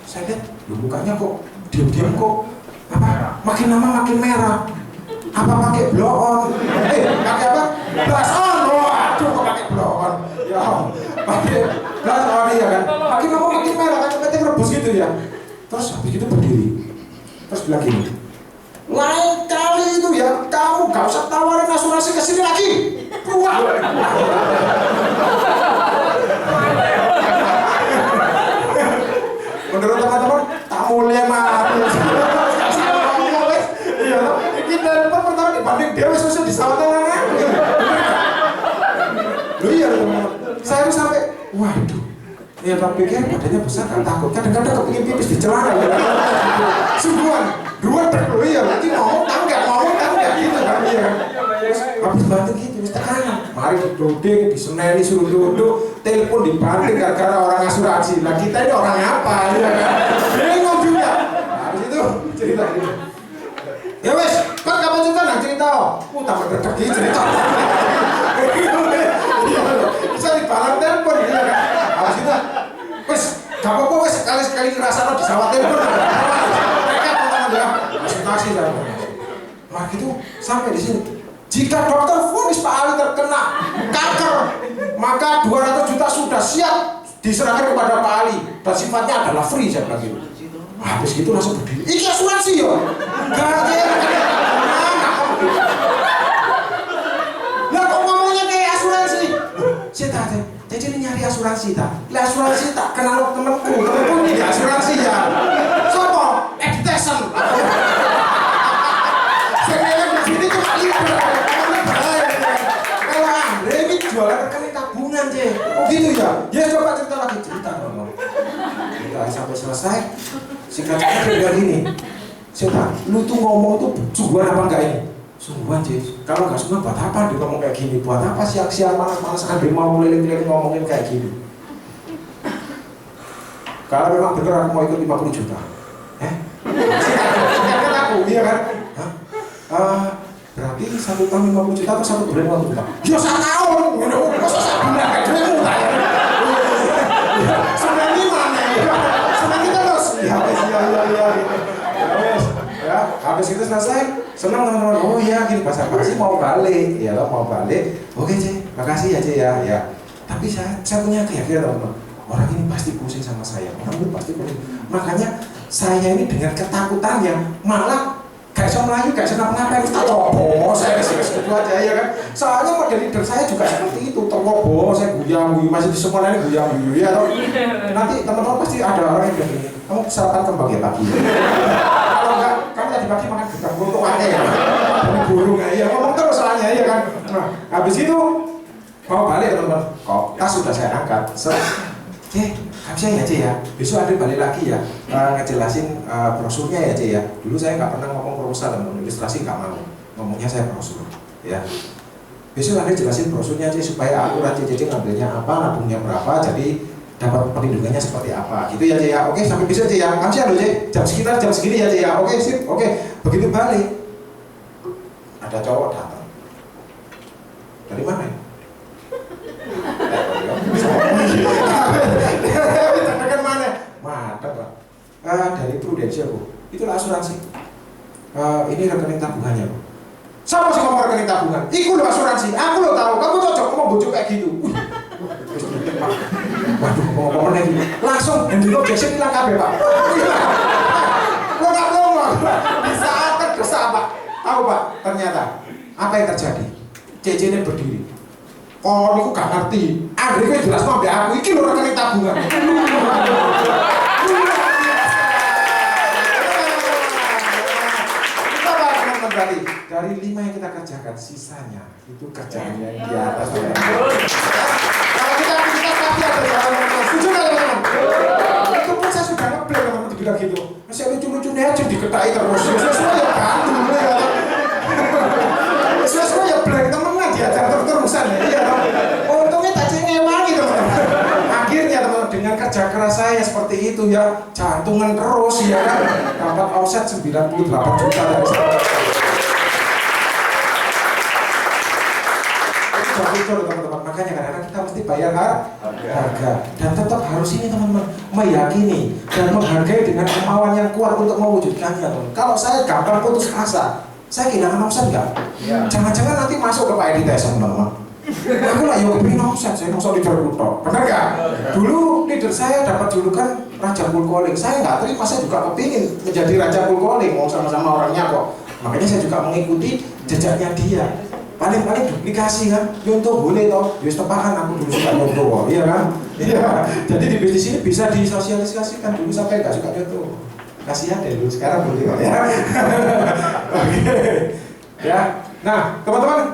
[SPEAKER 1] Saya lihat, mukanya kok diam-diam kok. Apa? Makin lama makin merah. Apa pakai blow on? Pakai apa? Blush on. Waduh, kok pakai blow on? Ya, pakai blush on ya kan. Makin lama makin merah, kan penting rebus gitu ya. Terus habis itu berdiri. Terus bilang gini, lain kali itu ya, kamu gak usah tawarin asuransi ke sini lagi. Keluar. Menurut teman-teman, tak mulia mati. Iya, kita pertama dibanding dia susah disawat Loh iya teman-teman, saya tuh sampai, waduh, ya tak pikir badannya besar kan takut, kadang-kadang kepingin pipis di celana ya. Sungguhan, dua loh iya, nanti ngomong tangga gitu kan iya. Habis bantu gitu, mesti tekanan. Mari didodeng, diseneni, suruh duduk, telepon dibanting gara-gara orang asuransi. Lah kita ini orang apa ya kan? Bingung juga. Habis itu cerita gitu. Ya wes, kan kamu cerita nang cerita. Tambah dedek cerita. Bisa dibalang telepon gitu kan. Habis itu wes, gak apa-apa wes sekali-sekali ngerasano disawat telepon. Mereka teman-teman ya, masih lah. Nah gitu sampai di sini. Jika dokter vonis Pak Ali terkena kanker, maka 200 juta sudah siap diserahkan kepada Pak Ali dan sifatnya adalah free, saya bilang gitu. Habis gitu langsung berdiri. Ini asuransi ya? Enggak ada. Lah kok ngomongnya kayak asuransi? Saya tanya, jadi ini nyari asuransi tak? Lah asuransi tak kenal temanku ini asuransi ya. Sopo? Editesan. Saya di sini tuh kali kalau Andre ini jualan rekening tabungan je. Oh gitu ya? Ya coba cerita lagi cerita dong. Kita sampai selesai. Singkat cerita dari ini. Saya lu tuh ngomong tuh sungguhan apa enggak ini? Sungguhan je. Kalau nggak sungguhan buat apa dia ngomong kayak gini? Buat apa siang-siang malas-malas Andre mau keliling-keliling ngomongin kayak gini? Kalau memang bener aku mau ikut 50 juta. Singkat aku, iya kan? Berarti 1 tahun 50 juta atau 1 bulan 50 juta? Ya 1 tahun! Masa 1 bulan kayak duitmu tak ya? Sebenarnya mana ya? Sebenarnya terus? Ya ya, habis itu selesai senang teman-teman, oh iya gini basa-basi mau balik ya lo mau balik, oke C, makasih ya C ya tapi saya punya keyakinan teman-teman, orang ini pasti pusing sama saya, orang ini pasti pusing, makanya saya ini dengan ketakutannya malah gak bisa melayu, gak bisa ngapa-ngapain, tak coba, saya gitu aja ya kan. Soalnya model leader saya juga seperti itu, terwobo, saya guyang-guyu, masih di semua ini guyang-guyu ya toh. Nanti teman-teman pasti ada orang yang bilang gini, kamu sarapan kembang ya pagi? Kalau enggak, kamu tadi pagi makan gedang untuk aneh ya? Ini burung ya, ngomong terus soalnya ya kan. Nah, habis itu mau balik teman-teman, kok tas sudah saya angkat, bisa ya C ya, besok ada balik lagi ya ngejelasin brosurnya ya C ya. Dulu saya nggak pernah ngomong proposal dan ilustrasi, nggak mau, ngomongnya saya brosur ya. Besok ada jelasin brosurnya C supaya akurat C ngambilnya apa, nabungnya berapa, jadi dapat perlindungannya seperti apa gitu ya C ya. Oke sampai besok C ya, kamsia loh C, sekitar jam segini ya C ya. Oke sip, oke. Begitu balik ada cowok datang dari mana ya? Tekan mana? Mantap Pak. Dari Prudensial Bu. Itulah asuransi. Ini rekening tabungannya Bu. Siapa sih ngomong rekening tabungan? Iku lo asuransi. Aku lo tahu. Kamu cocok ngomong bujuk kayak gitu. Waduh, ngomong lagi. Langsung Hendrik Jackson hilang kabeh Pak. Lo nggak ngomong. Di saat terdesak Pak. Tahu Pak? Ternyata apa yang terjadi? CC ini berdiri. Oh, aku gak ngerti. Andre kok jelas mau aku. Iki lho rekening tabungan. Kita teman-teman dari 5 yang kita kerjakan, sisanya itu kerjaan yang di atas. Kalau kita aktivitas pasti ada jalan. Setuju nggak teman-teman? Itu pun saya sudah ngeblek teman-teman dibilang gitu. Masih lucu-lucunya aja diketai terus. Sesuai ya gantung ya. Sesuai ya blank temen diajar terus-terusan ya. Iya dong. Untungnya tak cengewangi teman-teman. Akhirnya teman-teman dengan kerja keras saya seperti itu ya, jantungan terus ya kan. Dapat offset 98 juta dari saya. Itu jujur teman-teman. Makanya kadang-kadang kita mesti bayar harga. Dan tetap harus ini teman-teman, meyakini dan menghargai dengan kemauan yang kuat untuk mewujudkannya teman. Kalau saya gampang putus asa, saya kehilangan omset nggak? Ya. Jangan-jangan nanti masuk ke Pak Edi Tyson teman-teman. Aku lah yang kepingin omset, saya langsung leader kuto. Benar nggak? Dulu leader saya dapat julukan Raja Cold Calling. Saya nggak terima, saya juga kepingin menjadi Raja Cold Calling. Mau sama-sama orangnya kok. Makanya saya juga mengikuti jejaknya dia. Paling-paling duplikasi kan, Yonto boleh toh, ya tepakan aku dulu suka Yonto, iya kan? Iya. Jadi di bisnis ini bisa disosialisasikan dulu sampai nggak suka Yonto. Kasihan deh dulu, sekarang boleh kok ya. Oke. Ya. Nah, teman-teman